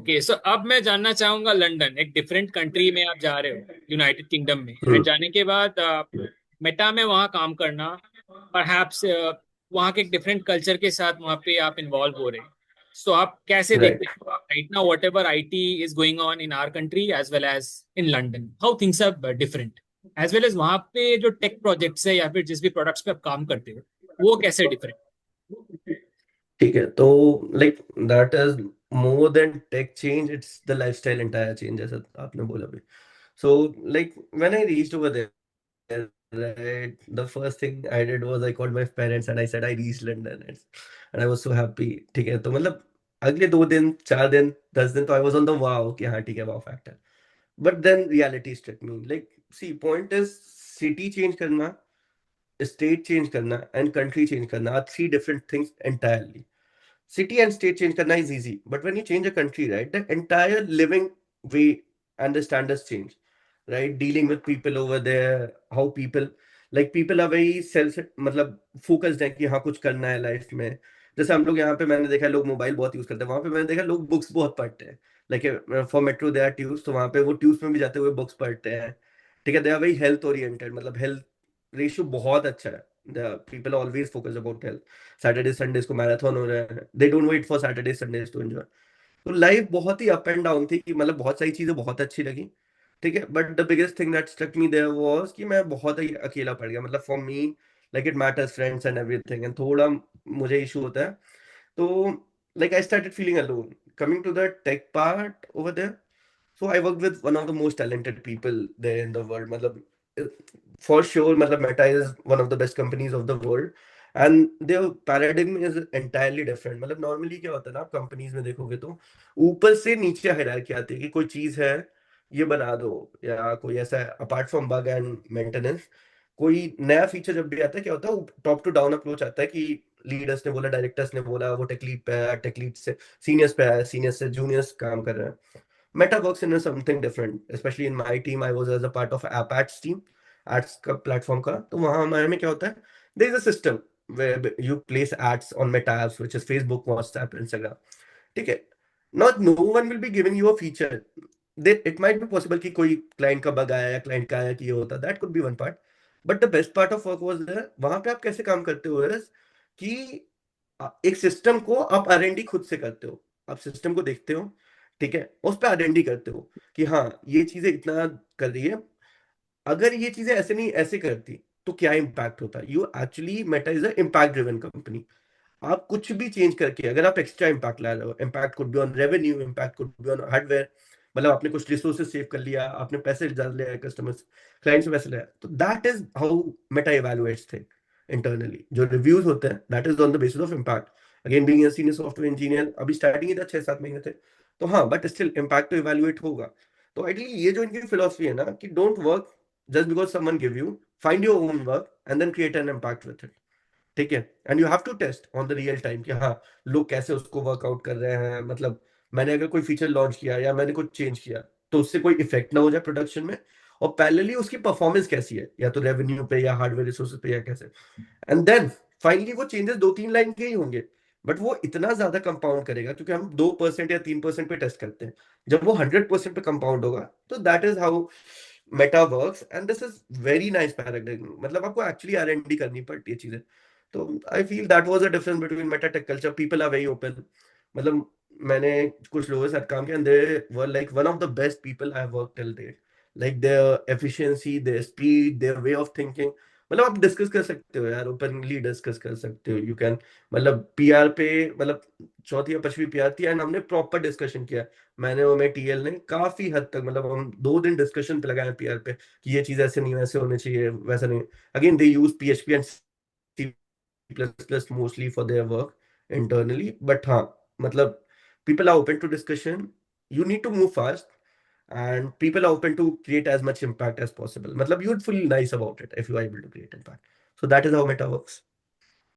Okay, सो अब मैं जानना चाहूंगा, लंदन एक डिफरेंट कंट्री में आप जा रहे हो, यूनाइटेड किंगडम में, एंड हम्म। जाने के बाद मेटा में वहाँ काम करना, परहैप्स वहाँ के एक डिफरेंट कल्चर के साथ वहाँ पे आप इन्वॉल्व हो रहे हैं। सो आप कैसे देखते राइट। हैं right now whatever it is going on in our country as well as in London, how things are different, as well as वहाँ पे जो टेक प्रोजेक्ट्स है या फिर जिस भी प्रोडक्ट्स पे आप काम करते हो वो कैसे डिफरेंट। ठीक है, तो like that is more than tech change, it's the lifestyle entire change, जैसा आपने बोला भी। So like when I reached over there, right, the first thing I did was I called my parents and I said I reached London, and I was so happy। ठीक है, तो मतलब अगले 2 दिन 4 दिन 10 दिन तो I was on the wow कि हाँ ठीक है, wow factor। But then reality struck me, like, see, point is, city change करना, state change करना and country change करना are three different things entirely। City and state change karna is easy, but when you change a country, right, the entire living way and the standards change, right? Dealing with people over there, how people, like, people are very self, मतलब focused है कि हाँ कुछ करना है life में। जैसे हम लोग यहाँ पे, मैंने देखा है लोग मोबाइल बहुत यूज करते हैं, वहां पे मैंने देखा लोग बुक्स बहुत पढ़ते हैं। Like for metro they are tubes, तो वहां पे वो ट्यूब्स में भी जाते हुए बुक्स पढ़ते हैं। ठीक है, they are very health oriented, मतलब हेल्थ रेशियो बहुत अच्छा है। People always focus about health. Saturday Sundays को मैराथन हो रहे हैं, they don't wait for Saturday Sundays to enjoy. तो लाइफ बहुत ही अप एंड डाउन थी कि मतलब बहुत सारी चीजें बहुत अच्छी लगी। ठीक है, but the biggest thing that struck me there was कि मैं बहुत ही अकेला पड़ गया। मतलब for me, like, it matters friends and everything, and थोड़ा मुझे इशू होता है। तो like I started feeling alone. Coming to the tech part over there, so I worked with one of the most talented people there in the world। मतलब for sure, मतलब Meta is one of the best companies of the world, and their paradigm is entirely different। मतलब normally क्या होता है ना, आप companies में देखोगे तो ऊपर से नीचे हायरार्की आती है कि कोई चीज है, ये बना दो, या कोई ऐसा, apart from bug and maintenance, कोई नया फीचर जब भी आता है, क्या होता है, टॉप टू डाउन अप्रोच आता है कि लीडर्स ने बोला, डायरेक्टर्स ने बोला, वो टेक लीड पे आया, टेक लीड से सीनियर्स पे आया, सीनियर्स से जूनियर्स काम कर रहे हैं। Meta works in a something different, especially in my team। I was as a part of app ads team, ads का platform का। तो वहाँ हमारे में क्या होता है, there is a system where you place ads on Meta apps, which is Facebook, WhatsApp, Instagram। ठीक है, not no one will be giving you a feature। It might be possible कि कोई client का bug आया या client का आया कि ये होता, that could be one part। But the best part of work was there, वहाँ पे आप कैसे काम करते हो is कि एक सिस्टम को आप R&D खुद से करते हो। आप सिस्टम को देखते हो, ठीक है, उस पर R&D करते हो कि हाँ ये चीजें इतना कर रही है, अगर ये चीजें ऐसे नहीं ऐसे करती तो क्या इम्पैक्ट होता। You actually, Meta is a impact driven company. आप कुछ भी चेंज करके अगर आप एक्स्ट्रा इम्पैक्ट ला रहे हो, impact could be on revenue, impact could be on hardware, मतलब आपने कुछ रिसोर्सेज सेव कर लिया, आपने पैसे डाल लिया कस्टमर्स, क्लाइंट से पैसे लिया, तो that is how Meta evaluates thing internally. जो रिव्यूज होते हैं, that is on the basis of impact. Again, being a senior software engineer, अभी स्टार्टिंग ही था, 6-7 महीने थे, तो हाँ, बट स्टिल इम्पैक्ट तो इवेलुएट होगा। तो आइडियली ये जो इनकी फिलोसफी है ना कि don't work just because someone give you, find your own work and then create an impact with it. ठीक है, and you have to test on the real time कि हाँ लोग कैसे उसको वर्कआउट कर रहे हैं। मतलब मैंने अगर कोई फीचर लॉन्च किया या मैंने कुछ चेंज किया, तो उससे कोई इफेक्ट ना हो जाए प्रोडक्शन में, और पैरेलली उसकी परफॉर्मेंस कैसी है, या तो रेवेन्यू पे या हार्डवेयर रिसोर्सेज पे या कैसे। एंड देन फाइनली वो चेंजेस 2-3 लाइन के ही होंगे, बट वो इतना ज्यादा कंपाउंड करेगा, क्योंकि हम 2% या 3% पे टेस्ट करते हैं। जब वो 100% पे कंपाउंड होगा, तो that is how Meta works, and this is very nice paradigm. मतलब आपको एक्चुअली R&D करनी पड़ती है चीजें। तो I feel that was the difference between Meta tech culture. People are very open. मतलब मैंने कुछ लोगों के साथ काम किया, and they were like one of the best people I have worked till date. Like their efficiency, their speed, their way of thinking, मतलब आप डिस्कस कर सकते हो यार, ओपनली डिस्कस कर सकते हो, यू कैन। मतलब पीआर पे, मतलब चौथी या पांचवी पीआर थी, एंड हमने प्रॉपर डिस्कशन किया। मैंने और मेरे टीएल ने काफी हद तक, मतलब हम 2 दिन डिस्कशन पे लगाए पीआर पे कि ये चीज ऐसे नहीं, वैसे होने चाहिए, वैसा नहीं। Again, they use PHP and C++ mostly for their work internally, but हाँ, मतलब people are open to discussion। You need to move fast, and people are open to create as much impact as possible। मतलब you would feel nice about it if you are able to create impact। So that is how Meta works।